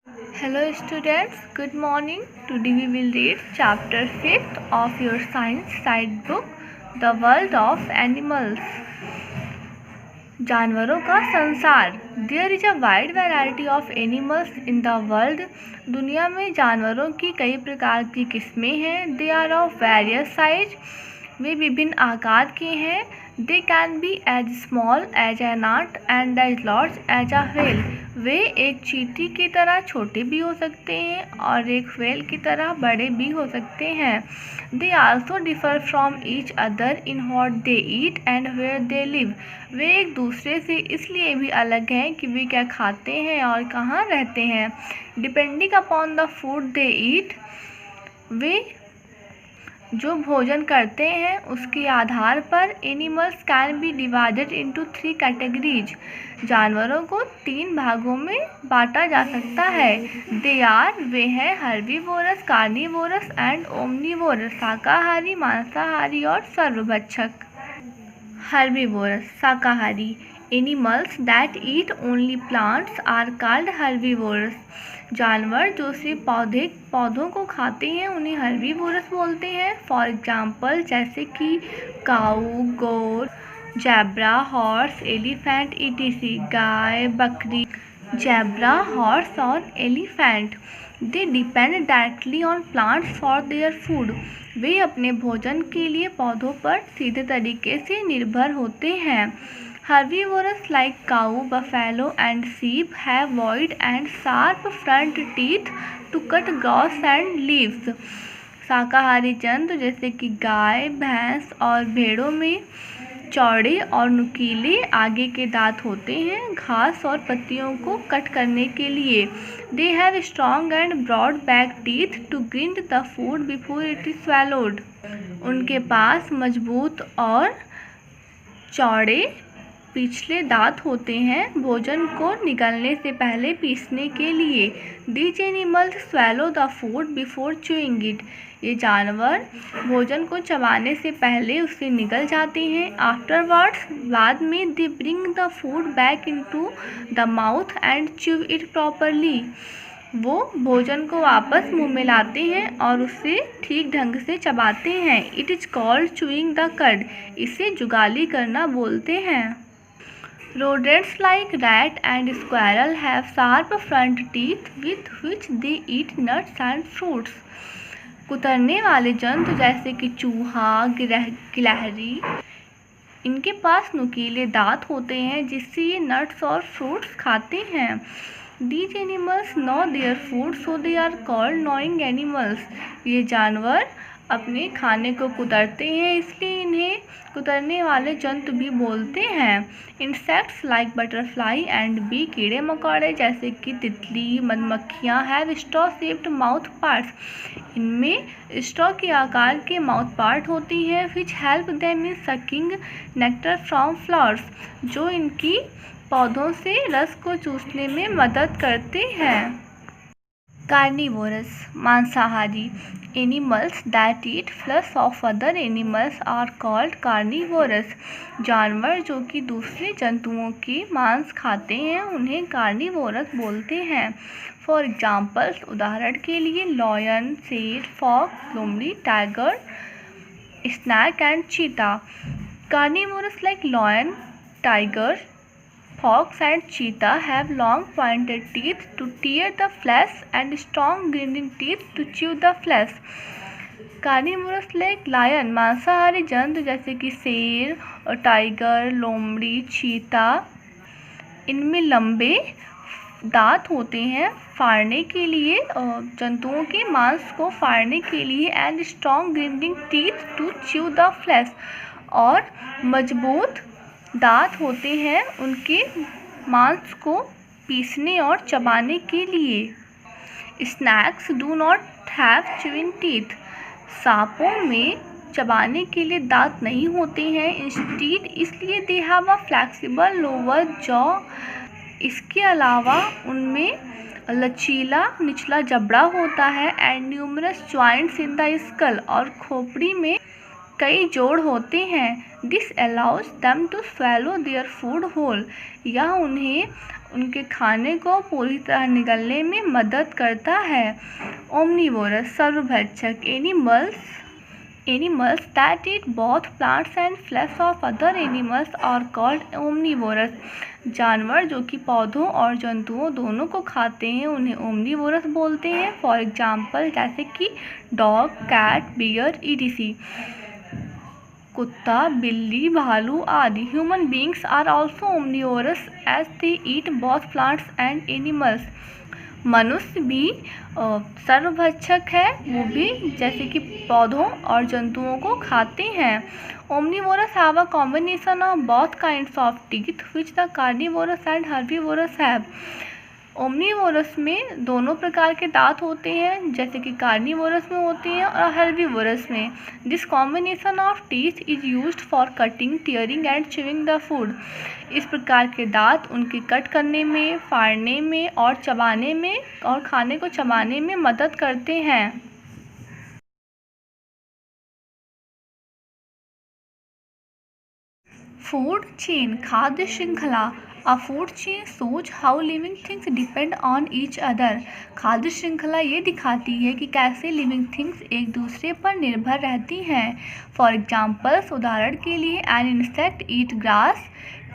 Hello students, good morning. Today we will read chapter 5th of your science side book, The World of Animals. जानवरों का संसार. There is a wide variety of animals in the world. दुनिया में जानवरों की कई प्रकार की किस्में हैं. They are of various size. वे विभिन्न आकार के हैं. They can be as small as an ant and as large as a whale. वे एक चींटी की तरह छोटे भी हो सकते हैं और एक व्हेल की तरह बड़े भी हो सकते हैं. They also differ from each other in what they eat and where they live. वे एक दूसरे से इसलिए भी अलग हैं कि वे क्या खाते हैं और कहाँ रहते हैं. Depending upon the food they eat, वे जो भोजन करते हैं उसके आधार पर animals can be divided into 3 categories. जानवरों को 3 भागों में बांटा जा सकता है. दे आर, वे हैं हर्बीवोरस, कार्निवोरस एंड ओमनिवोरस. शाकाहारी, मांसाहारी और सर्वभक्षक. हर्बीवोरस शाकाहारी. Animals that eat only plants are called herbivorous. जानवर जो सिर्फ पौधों को खाते हैं उन्हें हर्बीवोरस बोलते हैं. फॉर एग्जाम्पल जैसे कि cow, goat, zebra, horse, elephant etc. गाय, बकरी. ज़ेब्रा, हॉर्स और elephant they depend directly on plants for their food. वे अपने भोजन के लिए पौधों पर सीधे तरीके से निर्भर होते हैं. Herbivores like cow, buffalo and sheep have wide and sharp front teeth to cut grass and leaves. शाकाहारी जंतु जैसे कि गाय, भैंस और भेड़ों में चौड़े और नुकीले आगे के दांत होते हैं घास और पत्तियों को कट करने के लिए. They have strong and broad back teeth to grind the food before it is swallowed. उनके पास मजबूत और चौड़े पिछले दांत होते हैं भोजन को निगलने से पहले पीसने के लिए. These animals swallow the food before chewing it. ये जानवर भोजन को चबाने से पहले उससे निगल जाते हैं. Afterwards, बाद में they bring the food back into the mouth and chew it properly. वो भोजन को वापस मुंह में लाते हैं और उसे ठीक ढंग से चबाते हैं. It is called chewing the cud. इसे जुगाली करना बोलते हैं. Rodents like rat and squirrel have sharp front teeth with which they eat nuts and fruits. कुतरने वाले जंतु जैसे कि चूहा, गिलहरी, इनके पास नुकीले दांत होते हैं जिससे ये नट्स और फ्रूट्स खाते हैं. These animals know their food so they are called gnawing animals. ये जानवर अपने खाने को कुतरते हैं इसलिए इन्हें कुतरने वाले जंतु भी बोलते हैं. Insects like butterfly and bee, कीड़े मकोड़े जैसे कि तितली, मधुमक्खियाँ have straw shaped mouth parts. इनमें स्ट्रॉ के आकार के माउथ पार्ट होती हैं which help them in sucking nectar from flowers, जो इनकी पौधों से रस को चूसने में मदद करते हैं. कार्निवोरस मांसाहारी. Animals that eat flesh of other animals are called carnivorous. जानवर जो कि दूसरे जंतुओं के मांस खाते हैं उन्हें कार्निवोरस बोलते हैं. फॉर एग्जाम्पल्स उदाहरण के लिए लॉयन, शेर, फॉक्स, लोमड़ी, टाइगर, स्नैक एंड चीता. Carnivorous like lion, tiger, fox and cheetah have long pointed teeth to tear the flesh and strong grinding teeth to chew the flesh. Carnivorous like lion मांसाहारी जंतु जैसे कि शेर और tiger, लोमड़ी, चीता, इनमें लंबे दांत होते हैं फाड़ने के लिए, जंतुओं के मांस को फाड़ने के लिए. And strong grinding teeth to chew the flesh, और मजबूत दांत होते हैं उनके मांस को पीसने और चबाने के लिए. Snacks do not have chewing teeth. सांपों में चबाने के लिए दांत नहीं होते हैं इंस्टीड, इसलिए they have a flexible lower jaw. इसके अलावा उनमें लचीला निचला जबड़ा होता है. And numerous joints in the skull, और खोपड़ी में कई जोड़ होते हैं। This allows them to swallow their food whole. यह उन्हें उनके खाने को पूरी तरह निगलने में मदद करता है। ओमनिवोरस सर्वभक्षक Animals that eat both plants and flesh of other animals are called omnivorous. जानवर जो कि पौधों और जंतुओं दोनों को खाते हैं उन्हें ओमनिवोरस बोलते हैं। फॉर एग्जाम्पल जैसे कि डॉग, कैट, बियर etc. कुत्ता, बिल्ली, भालू आदि। Human beings are also omnivorous as they eat both plants and animals. मनुष्य भी सर्वभक्षक है, वो भी जैसे कि पौधों और जंतुओं को खाते हैं। Omnivorous have a combination of both kinds of teeth which the carnivorous and herbivorous have. Omnivorous में दोनों प्रकार के दांत होते हैं, जैसे कि कार्निवोरस में होते हैं और हर्बीवोरस में। This combination of teeth is used for cutting, tearing and chewing the food. इस प्रकार के दांत उनके कट करने में, फाड़ने में और चबाने में और खाने को चबाने में मदद करते हैं। फूड चेन, खाद्य श्रृंखला। A food chain shows how living things depend on each other. खाद्य श्रृंखला ये दिखाती है कि कैसे लिविंग थिंग्स एक दूसरे पर निर्भर रहती हैं। फॉर एग्जाम्पल्स उदाहरण के लिए एन इंसेक्ट ईट ग्रास,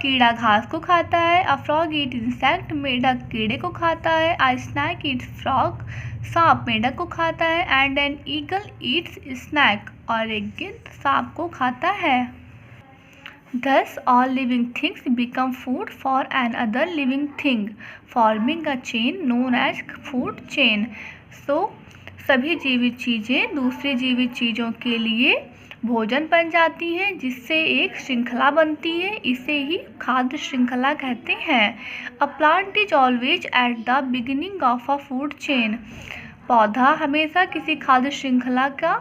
कीड़ा घास को खाता है। अ फ्रॉग ईट इंसेक्ट, मेढक कीड़े को खाता है। अ स्नैक ईट फ्रॉग, सांप मेढक को खाता है। And an eagle eats snake, और एक गिद्ध सांप को खाता है। Thus, all living things become food for another living thing, forming a chain known as food chain. So, सभी जीवित चीज़ें दूसरे जीवित चीज़ों के लिए भोजन बन जाती हैं, जिससे एक श्रृंखला बनती है। इसे ही खाद्य श्रृंखला कहते हैं। A plant is always at the beginning of a food chain. पौधा हमेशा किसी खाद्य श्रृंखला का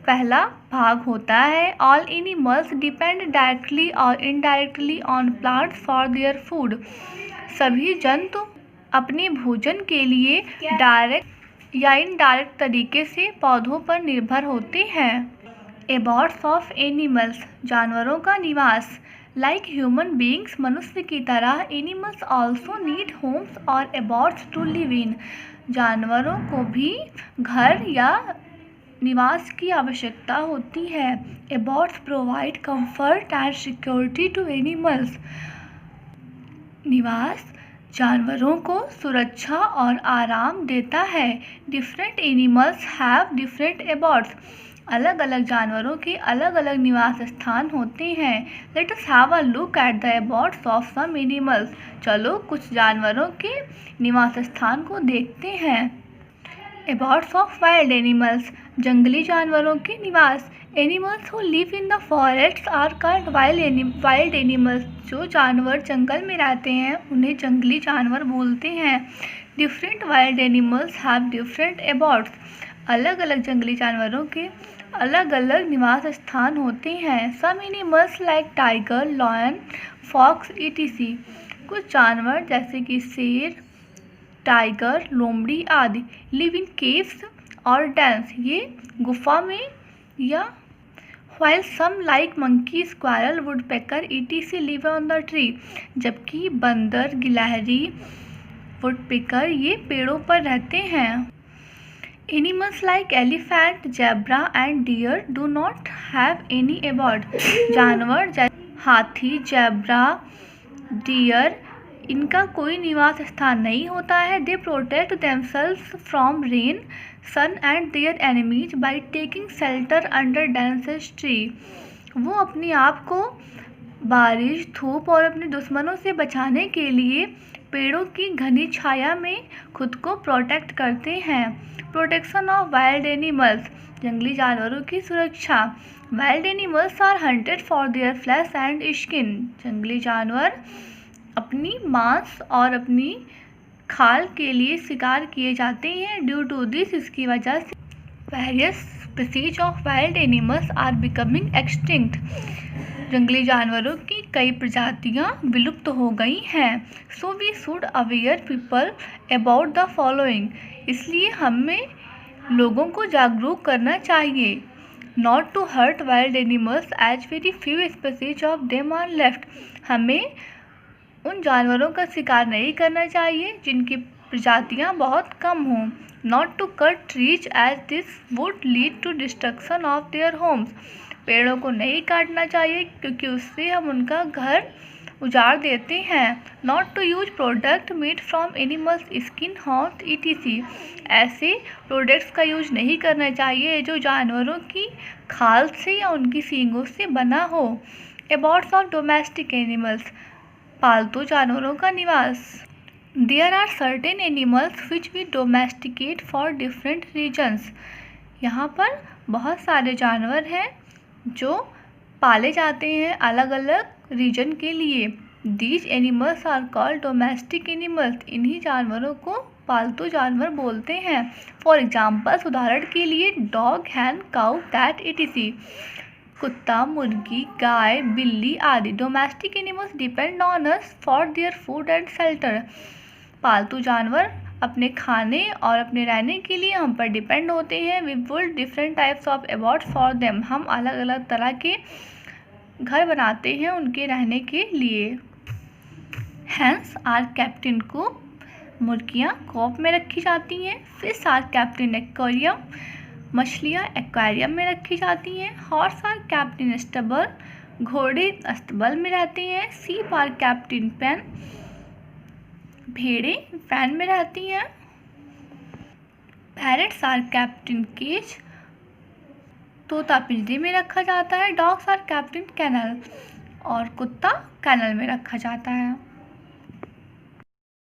पहला भाग होता है। ऑल एनिमल्स डिपेंड डायरेक्टली और indirectly on plants for their food. सभी जंतु अपने भोजन के लिए डायरेक्ट या इनडायरेक्ट तरीके से पौधों पर निर्भर होते हैं। एबॉर्ड्स ऑफ एनिमल्स, जानवरों का निवास। लाइक ह्यूमन बींग्स, मनुष्य की तरह एनिमल्स ऑल्सो नीड होम्स और एबॉर्ड्स टू लिव इन। जानवरों को भी घर या निवास की आवश्यकता होती है। Abodes provide comfort and security to animals. निवास जानवरों को सुरक्षा और आराम देता है। Different animals have different abodes. अलग अलग जानवरों के अलग अलग निवास स्थान होते हैं। Let us have a look at the abodes of some animals. चलो कुछ जानवरों के निवास स्थान को देखते हैं। एबॉर्ड्स ऑफ वाइल्ड एनिमल्स, जंगली जानवरों के निवास। Animals who live in the forest are called wild animals. जो जानवर जंगल में रहते हैं उन्हें जंगली जानवर बोलते हैं। Different wild animals have different abodes. अलग अलग जंगली जानवरों के अलग अलग निवास स्थान होते हैं। Some animals like tiger, lion, fox etc. कुछ जानवर जैसे कि शेर, टाइगर, लोमड़ी आदि लिव इन केव्स और डेंस, ये गुफा में या while some like monkey, squirrel, woodpecker etc. live on the tree, जबकि बंदर, गिलहरी, वुडपेकर ये पेड़ों पर रहते हैं। Animals like elephant, zebra and deer do not have any abode. जानवर जैसे हाथी, जेब्रा, डियर इनका कोई निवास स्थान नहीं होता है। They protect themselves from rain, sun and their enemies by taking shelter under dense tree. वो अपने आप को बारिश, धूप और अपने दुश्मनों से बचाने के लिए पेड़ों की घनी छाया में खुद को प्रोटेक्ट करते हैं। प्रोटेक्शन ऑफ वाइल्ड एनिमल्स, जंगली जानवरों की सुरक्षा। Wild animals are hunted for their flesh and skin. जंगली जानवर अपनी मांस और अपनी खाल के लिए शिकार किए जाते हैं। ड्यू टू दिस, इसकी वजह से various species of wild animals are becoming extinct. जंगली जानवरों की कई प्रजातियां विलुप्त हो गई हैं। So we should aware people about the following. इसलिए हमें लोगों को जागरूक करना चाहिए। Not to hurt wild animals as very few species of them are left. हमें उन जानवरों का शिकार नहीं करना चाहिए जिनकी प्रजातियां बहुत कम हों। Not to cut trees as this would lead to destruction of their homes. पेड़ों को नहीं काटना चाहिए क्योंकि उससे हम उनका घर उजाड़ देते हैं। Not to use product made from animals skin horns ETC. ऐसे प्रोडक्ट्स का यूज नहीं करना चाहिए जो जानवरों की खाल से या उनकी सींगों से बना हो। अबाउट्स ऑफ डोमेस्टिक एनिमल्स, पालतू जानवरों का निवास। There are certain animals which we domesticate for different reasons. यहाँ पर बहुत सारे जानवर हैं जो पाले जाते हैं अलग अलग रीजन के लिए। These animals are called domestic animals. इन्हीं जानवरों को पालतू जानवर बोलते हैं। फॉर एग्जाम्पल्स, उदाहरण के लिए डॉग, हैन, काऊ, कैट etc। कुत्ता, मुर्गी, गाय, बिल्ली आदि। Domestic animals depend on us for their food and shelter. पालतू जानवर अपने खाने और अपने रहने के लिए हम पर डिपेंड होते हैं। We build different types of abodes for them. हम अलग अलग तरह के घर बनाते हैं उनके रहने के लिए। Hens are kept in coop. मुर्गियाँ कॉप में रखी जाती हैं। Fish are kept in aquarium. मछलियाँ एक्वेरियम में रखी जाती हैं। Horse are kept in stable. घोड़े अस्तबल में रहते हैं। Sheep are kept in pen. भेड़ें फैन में रहती हैं। Parrots are kept in cage. तोता पिंजरे में रखा जाता है। Dogs are kept in kennel. और कुत्ता कैनल में रखा जाता है।